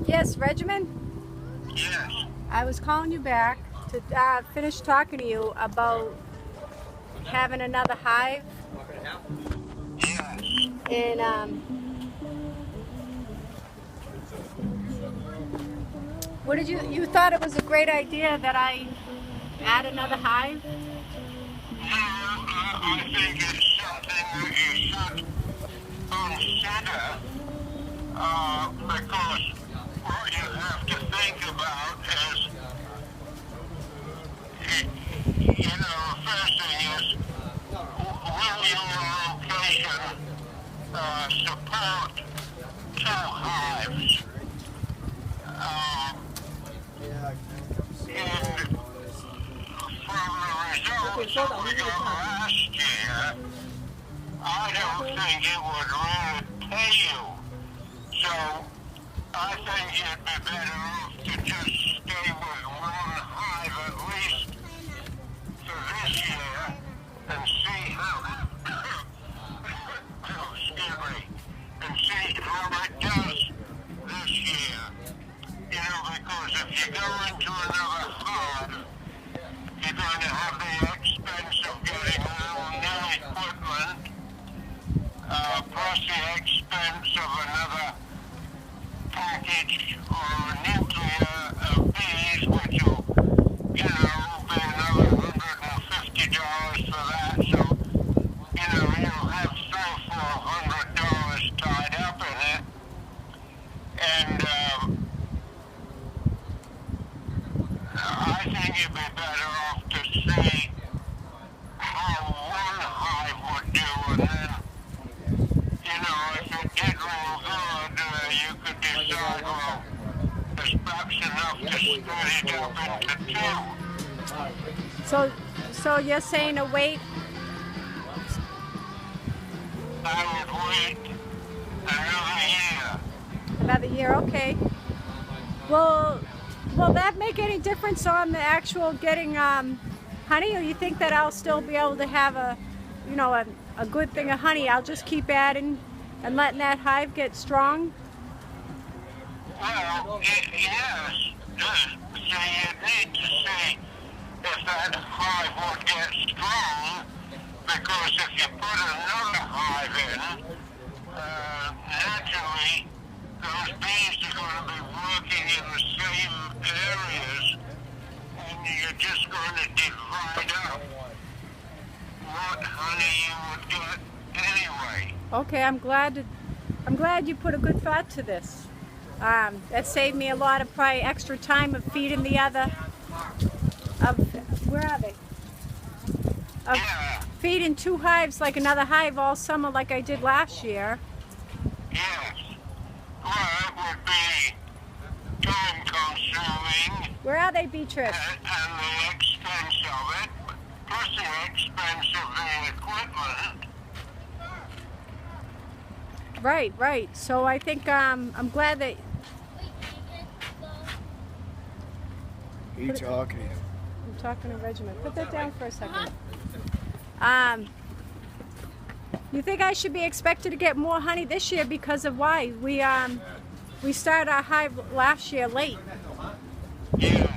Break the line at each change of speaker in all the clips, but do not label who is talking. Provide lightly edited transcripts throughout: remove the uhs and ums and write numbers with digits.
Yes, Regimen?
Yes.
I was calling you back to finish talking to you about having another hive.
Yes.
And what did you thought it was a great idea that I add another hive?
No, I think it's something that you should consider, because what you have to think about is, first thing is, will your location support two hives? And from the results that we got last year, I don't think it would really pay you. So I think you'd be better off to just stay with one hive at least for this year and see how, and see how it does this year. Because if you go into another hive, you're going to have the expense of getting all new equipment, plus the expense of another package or nuclear of bees, which will, be another $150 for that. So, you'll have $300 or $400 tied up in it. And, I think you'd be better off to see how one hive would do, and then, if it did real good, you could decide, well, there's perhaps enough to split it up into two.
So you're saying to wait?
I would wait another year.
Another year, okay. Well, will that make any difference on the actual getting honey, or you think that I'll still be able to have a good thing of honey? I'll just keep adding and letting that hive get strong?
Well, yes. So you need to see if that hive would get strong, because if you put another hive in, naturally those bees are going to be working in the same areas, and you're just going to divide up what honey you would get anyway.
Okay, I'm glad you put a good thought to this. That saved me a lot of probably extra time of feeding the other. Where are they?
Yeah.
Feeding two hives like another hive all summer like I did last year.
Yes. Well, it would be time consuming.
Where are they, Beatrice?
And the expense of it, plus the expense of the equipment.
Right. So I think I'm glad that.
Who are you talking to?
I'm talking to Regimen. Put that down for a second. You think I should be expected to get more honey this year because of why? We started our hive last year late.
Yes.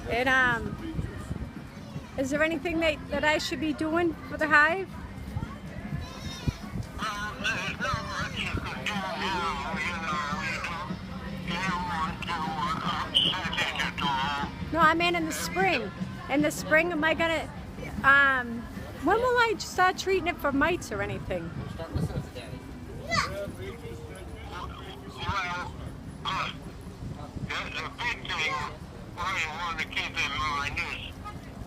And is there anything that I should be doing for the hive?
There's not much you can do now, you don't want to upset it at all.
No, I mean in the spring. In the spring, am I gonna? When will I start treating it for mites or anything?
Well, the big thing what you want to keep in mind is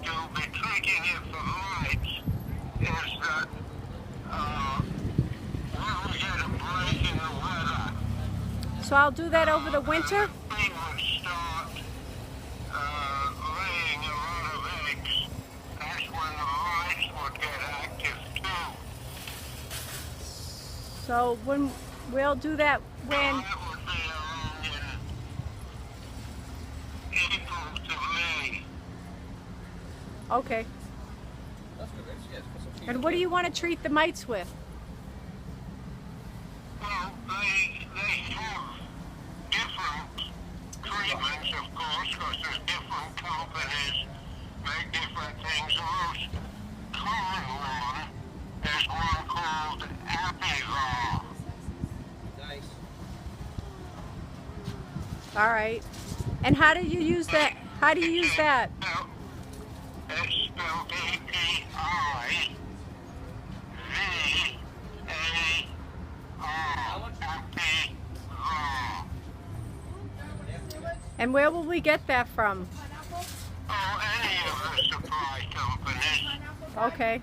to be treating it for mites is that when we get a break in the weather,
So I'll do that over the winter?
the bee would start laying a lot of eggs. That's when the mites would get active too.
So when we'll do that when?
That would be around in April to May.
Okay. And what do you want to treat the mites with?
they have different treatments, of course, because there's different companies make different things. The most common one is one called Apivar.
All right. And how do you use that? How do you use that?
It's spelled A-P-I-V-A-R. Apivar.
And where will we get that from?
Oh, any of the supply companies.
Okay.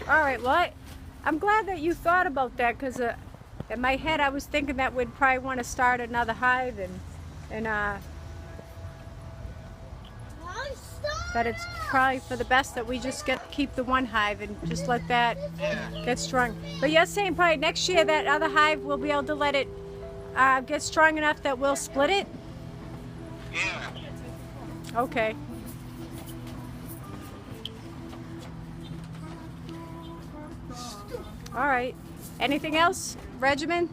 All right. Well, I'm glad that you thought about that, because in my head I was thinking that we'd probably want to start another hive, and that it's probably for the best that we just keep the one hive and just let that get strong. But you're saying probably next year that other hive we'll be able to let it get strong enough that we'll split it?
Yeah.
Okay. All right. Anything else, Regimen?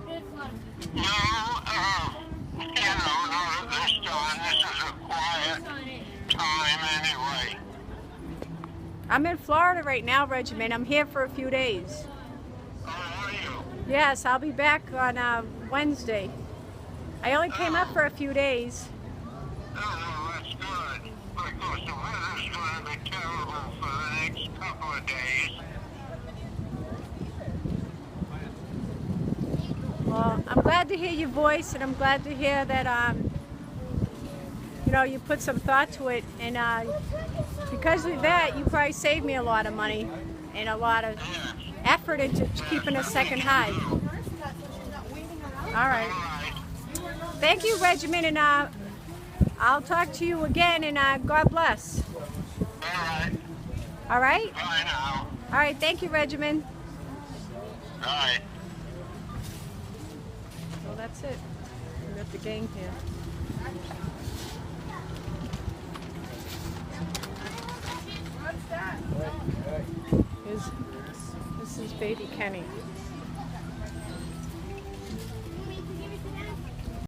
No, not at this time. This is a quiet time anyway.
I'm in Florida right now, Regimen. I'm here for a few days.
How are you?
Yes, I'll be back on Wednesday. I only came up for a few days.
Oh, that's good. Because the weather's going to be terrible for the next couple of days.
Well, I'm glad to hear your voice, and I'm glad to hear that you put some thought to it, and because of that, you probably saved me a lot of money and a lot of effort into keeping a second hive. All right. Thank you, Regimen, and I'll talk to you again, and God bless.
All right.
All right?
Bye now.
All right, thank you, Regimen.
Bye.
Well, that's it. We got the gang here. This is baby Kenny.